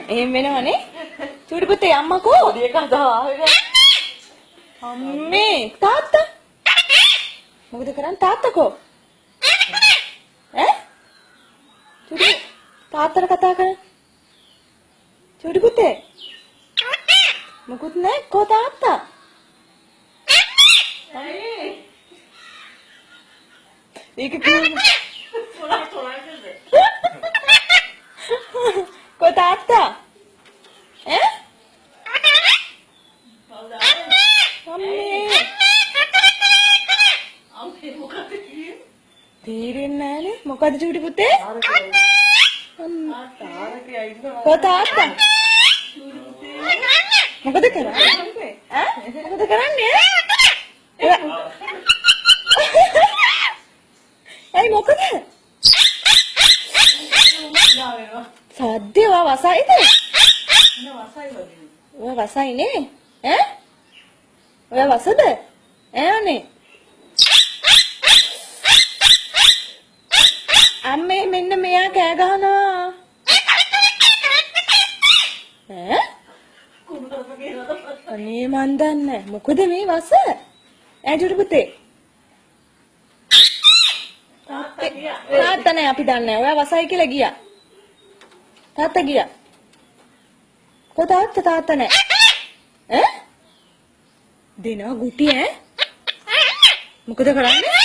එහෙම වෙනවනේ. චූටි පුතේ අම්මකෝ. පොඩි එකා දාගෙන. අම්මේ තාත්තා. මොකද කරන්නේ තාත්තකෝ? ඈ? චූටි තාත්තට කතා කරන්න. චූටි පුතේ. මොකුත් නැහැ කෝ තාත්තා. ඒක කිව්වේ කෝ තාත්තා ඈ අම්මේ මොකද කිව්වේ තේරෙන්නේ නැහනේ මොකද චූටි පුතේ කෝ තාත්තා මොකද කරන්නේ ඈ මොකද කරන්නේ ඇයි මොකද සද්දේ වා වසයිද ඔය වසයිනේ ඈ ඔය වසද ඈනේ අම්මේ මෙන්න මෙයා කෑ ගහනවා ඈ අනේ මන් දන්නේ මොකද මේ වස ඈ චූටි පුතේ තාත්තා නෑ අපි දන්නේ ඔයා වසයි කියලා ගියා තාත්තා ගියා කො තාත්තා නෑ ඈ දෙනවා ගුටි ඈ මොකද කරන්නේ